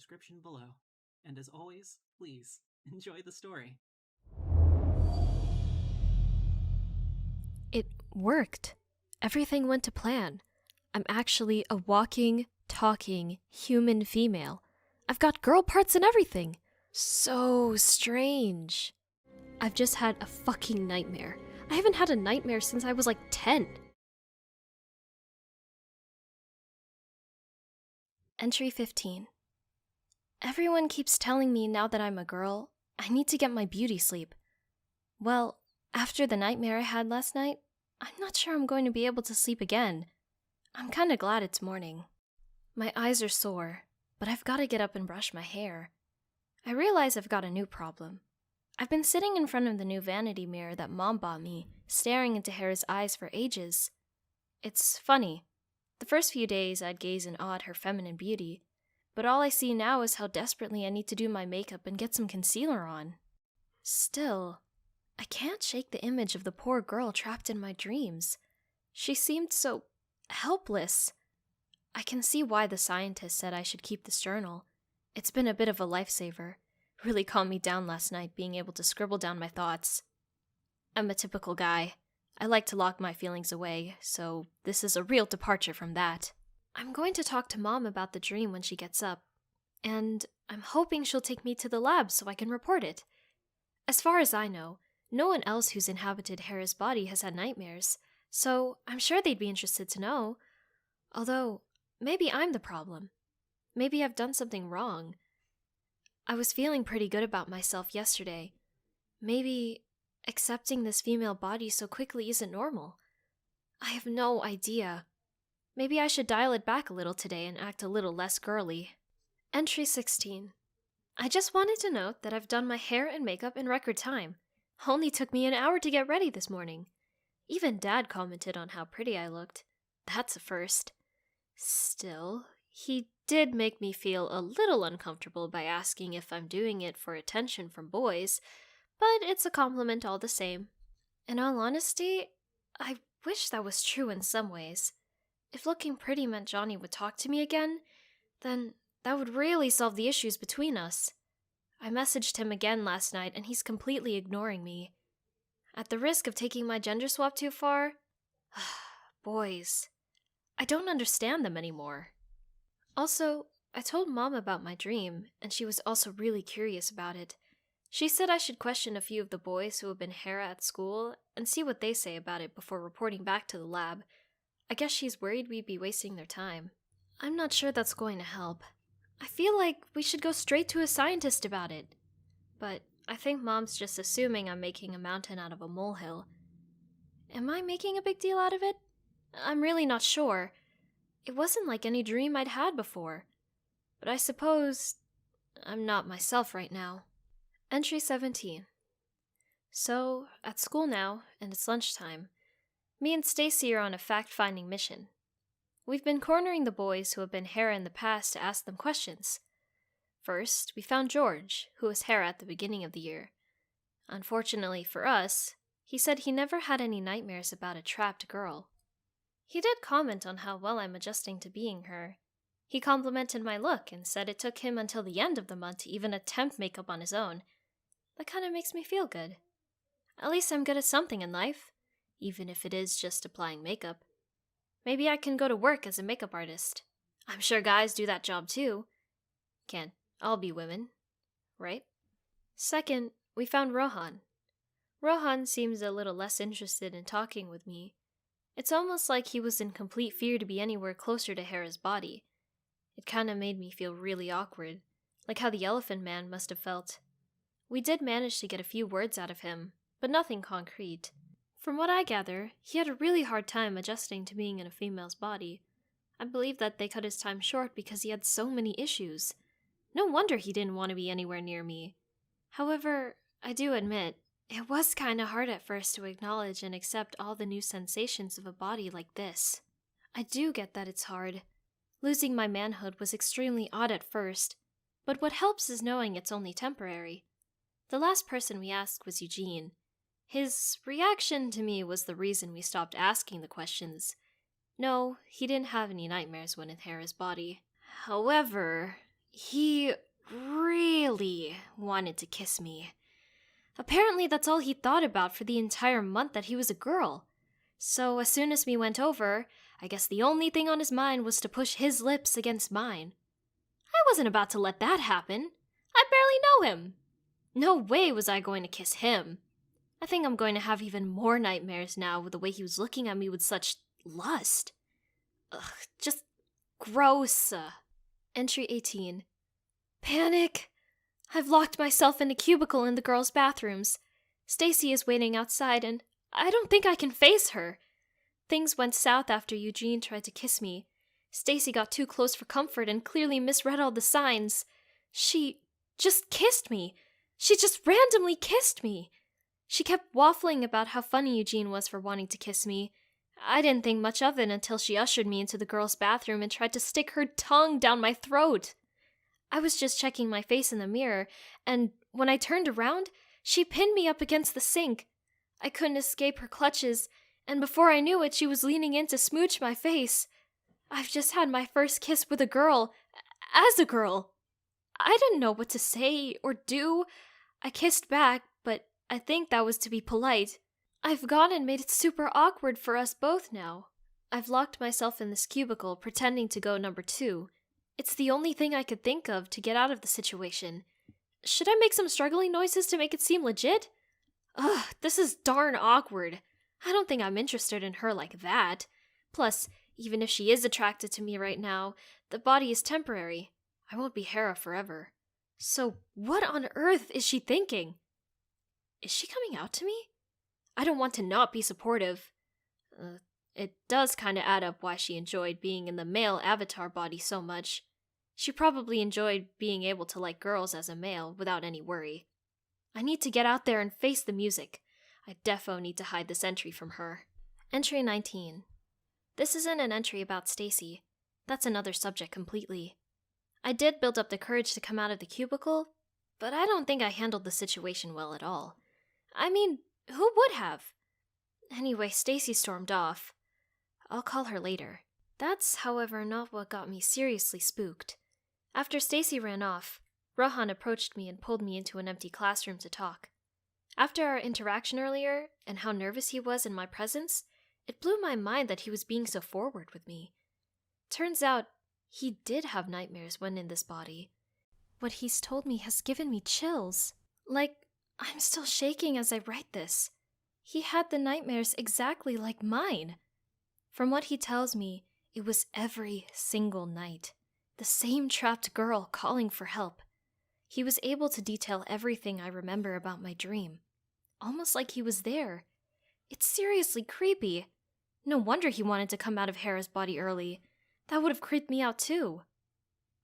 description below. And as always, please enjoy the story. It worked. Everything went to plan. I'm actually a walking, talking human female. I've got girl parts and everything. So strange. I've just had a fucking nightmare. I haven't had a nightmare since I was like 10. Entry 15. Everyone keeps telling me now that I'm a girl, I need to get my beauty sleep. Well, after the nightmare I had last night, I'm not sure I'm going to be able to sleep again. I'm kinda glad it's morning. My eyes are sore, but I've gotta get up and brush my hair. I realize I've got a new problem. I've been sitting in front of the new vanity mirror that Mom bought me, staring into Hera's eyes for ages. It's funny. The first few days I'd gaze in awe at her feminine beauty, but all I see now is how desperately I need to do my makeup and get some concealer on. Still, I can't shake the image of the poor girl trapped in my dreams. She seemed so helpless. I can see why the scientist said I should keep this journal. It's been a bit of a lifesaver. Really calmed me down last night being able to scribble down my thoughts. I'm a typical guy. I like to lock my feelings away, so this is a real departure from that. I'm going to talk to Mom about the dream when she gets up, and I'm hoping she'll take me to the lab so I can report it. As far as I know, no one else who's inhabited Hera's body has had nightmares, so I'm sure they'd be interested to know. Although, maybe I'm the problem. Maybe I've done something wrong. I was feeling pretty good about myself yesterday. Maybe accepting this female body so quickly isn't normal. I have no idea. Maybe I should dial it back a little today and act a little less girly. Entry 16. I just wanted to note that I've done my hair and makeup in record time. Only took me an hour to get ready this morning. Even Dad commented on how pretty I looked. That's a first. Still, he did make me feel a little uncomfortable by asking if I'm doing it for attention from boys, but it's a compliment all the same. In all honesty, I wish that was true in some ways. If looking pretty meant Johnny would talk to me again, then that would really solve the issues between us. I messaged him again last night and he's completely ignoring me. At the risk of taking my gender swap too far, boys, I don't understand them anymore. Also, I told Mom about my dream, and she was also really curious about it. She said I should question a few of the boys who have been Hera at school and see what they say about it before reporting back to the lab. I guess she's worried we'd be wasting their time. I'm not sure that's going to help. I feel like we should go straight to a scientist about it. But I think Mom's just assuming I'm making a mountain out of a molehill. Am I making a big deal out of it? I'm really not sure. It wasn't like any dream I'd had before. But I suppose I'm not myself right now. Entry 17. So, at school now, and it's lunchtime, me and Stacy are on a fact-finding mission. We've been cornering the boys who have been Hera in the past to ask them questions. First, we found George, who was Hera at the beginning of the year. Unfortunately for us, he said he never had any nightmares about a trapped girl. He did comment on how well I'm adjusting to being her. He complimented my look and said it took him until the end of the month to even attempt makeup on his own. That kind of makes me feel good. At least I'm good at something in life, even if it is just applying makeup. Maybe I can go to work as a makeup artist. I'm sure guys do that job too. Can't all be women, right? Second, we found Rohan. Rohan seems a little less interested in talking with me. It's almost like he was in complete fear to be anywhere closer to Hera's body. It kinda made me feel really awkward, like how the Elephant Man must have felt. We did manage to get a few words out of him, but nothing concrete. From what I gather, he had a really hard time adjusting to being in a female's body. I believe that they cut his time short because he had so many issues. No wonder he didn't want to be anywhere near me. However, I do admit, it was kinda hard at first to acknowledge and accept all the new sensations of a body like this. I do get that it's hard. Losing my manhood was extremely odd at first, but what helps is knowing it's only temporary. The last person we asked was Eugene. His reaction to me was the reason we stopped asking the questions. No, he didn't have any nightmares when in Hera's body. However, He really wanted to kiss me. Apparently, that's all he thought about for the entire month that he was a girl. So, as soon as we went over, I guess the only thing on his mind was to push his lips against mine. I wasn't about to let that happen. I barely know him. No way was I going to kiss him. I think I'm going to have even more nightmares now with the way he was looking at me with such lust. Ugh, just gross. Entry 18. Panic! I've locked myself in a cubicle in the girls' bathrooms. Stacy is waiting outside, and I don't think I can face her. Things went south after Eugene tried to kiss me. Stacy got too close for comfort and clearly misread all the signs. She just kissed me. She just randomly kissed me. She kept waffling about how funny Eugene was for wanting to kiss me. I didn't think much of it until she ushered me into the girls' bathroom and tried to stick her tongue down my throat. I was just checking my face in the mirror, and when I turned around, she pinned me up against the sink. I couldn't escape her clutches, and before I knew it, she was leaning in to smooch my face. I've just had my first kiss with a girl, as a girl. I didn't know what to say or do. I kissed back, but I think that was to be polite. I've gone and made it super awkward for us both now. I've locked myself in this cubicle, pretending to go number 2. It's the only thing I could think of to get out of the situation. Should I make some struggling noises to make it seem legit? Ugh, this is darn awkward. I don't think I'm interested in her like that. Plus, even if she is attracted to me right now, the body is temporary. I won't be Hera forever. So, what on earth is she thinking? Is she coming out to me? I don't want to not be supportive. It does kinda add up why she enjoyed being in the male avatar body so much. She probably enjoyed being able to like girls as a male without any worry. I need to get out there and face the music. I defo need to hide this entry from her. Entry 19. This isn't an entry about Stacy. That's another subject completely. I did build up the courage to come out of the cubicle, but I don't think I handled the situation well at all. I mean, who would have? Anyway, Stacy stormed off. I'll call her later. That's, however, not what got me seriously spooked. After Stacy ran off, Rohan approached me and pulled me into an empty classroom to talk. After our interaction earlier, and how nervous he was in my presence, it blew my mind that he was being so forward with me. Turns out, he did have nightmares when in this body. What he's told me has given me chills. Like, I'm still shaking as I write this. He had the nightmares exactly like mine. From what he tells me, it was every single night. The same trapped girl calling for help. He was able to detail everything I remember about my dream. Almost like he was there. It's seriously creepy. No wonder he wanted to come out of Hera's body early. That would have creeped me out too.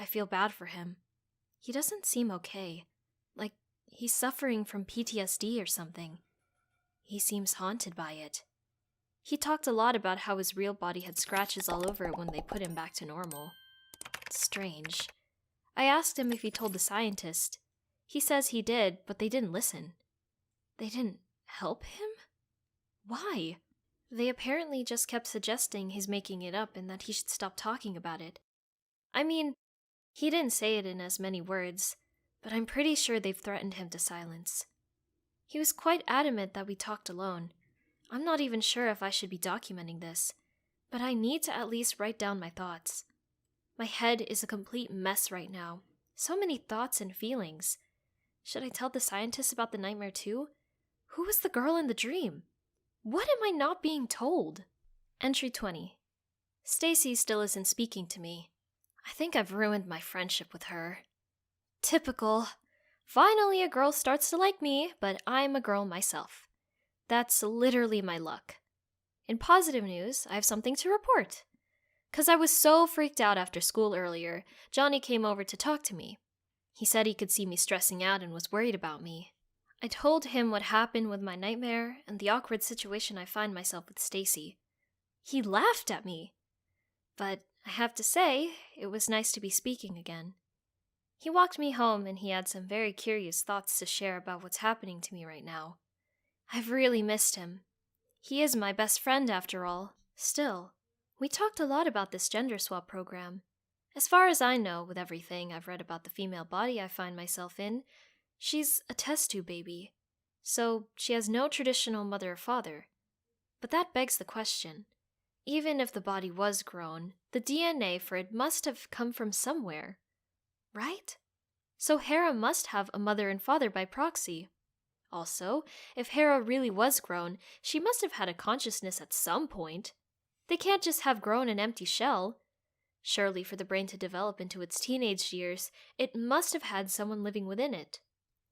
I feel bad for him. He doesn't seem okay. Like he's suffering from PTSD or something. He seems haunted by it. He talked a lot about how his real body had scratches all over it when they put him back to normal. Strange. I asked him if he told the scientist. He says he did, but they didn't listen. They didn't help him? Why? They apparently just kept suggesting he's making it up and that he should stop talking about it. I mean, he didn't say it in as many words, but I'm pretty sure they've threatened him to silence. He was quite adamant that we talked alone. I'm not even sure if I should be documenting this, but I need to at least write down my thoughts. My head is a complete mess right now. So many thoughts and feelings. Should I tell the scientist about the nightmare too? Who was the girl in the dream? What am I not being told? Entry 20. Stacy still isn't speaking to me. I think I've ruined my friendship with her. Typical. Finally a girl starts to like me, but I'm a girl myself. That's literally my luck. In positive news, I have something to report. 'Cause I was so freaked out after school earlier, Johnny came over to talk to me. He said he could see me stressing out and was worried about me. I told him what happened with my nightmare and the awkward situation I find myself with Stacy. He laughed at me. But I have to say, it was nice to be speaking again. He walked me home and he had some very curious thoughts to share about what's happening to me right now. I've really missed him. He is my best friend after all. Still, we talked a lot about this Genderswap program. As far as I know, with everything I've read about the female body I find myself in, she's a test tube baby. So she has no traditional mother or father. But that begs the question. Even if the body was grown, the DNA for it must have come from somewhere, right? So Hera must have a mother and father by proxy. Also, if Hera really was grown, she must have had a consciousness at some point. They can't just have grown an empty shell. Surely, for the brain to develop into its teenage years, it must have had someone living within it.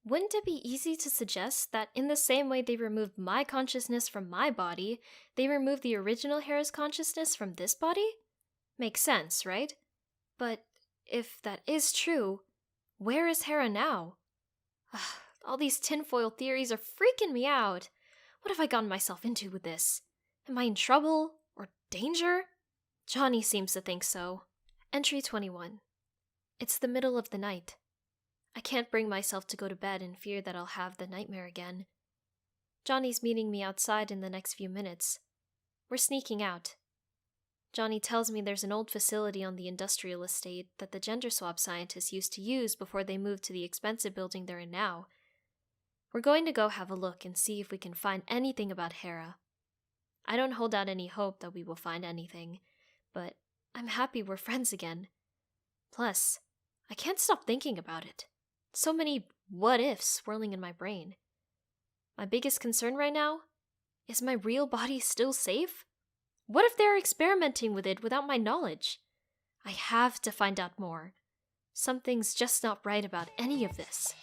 Wouldn't it be easy to suggest that in the same way they removed my consciousness from my body, they removed the original Hera's consciousness from this body? Makes sense, right? But if that is true, where is Hera now? All these tinfoil theories are freaking me out. What have I gotten myself into with this? Am I in trouble? Or danger? Johnny seems to think so. Entry 21. It's the middle of the night. I can't bring myself to go to bed in fear that I'll have the nightmare again. Johnny's meeting me outside in the next few minutes. We're sneaking out. Johnny tells me there's an old facility on the industrial estate that the Genderswap scientists used to use before they moved to the expensive building they're in now. We're going to go have a look and see if we can find anything about Hera. I don't hold out any hope that we will find anything, but I'm happy we're friends again. Plus, I can't stop thinking about it. So many what-ifs swirling in my brain. My biggest concern right now? Is my real body still safe? What if they're experimenting with it without my knowledge? I have to find out more. Something's just not right about any of this.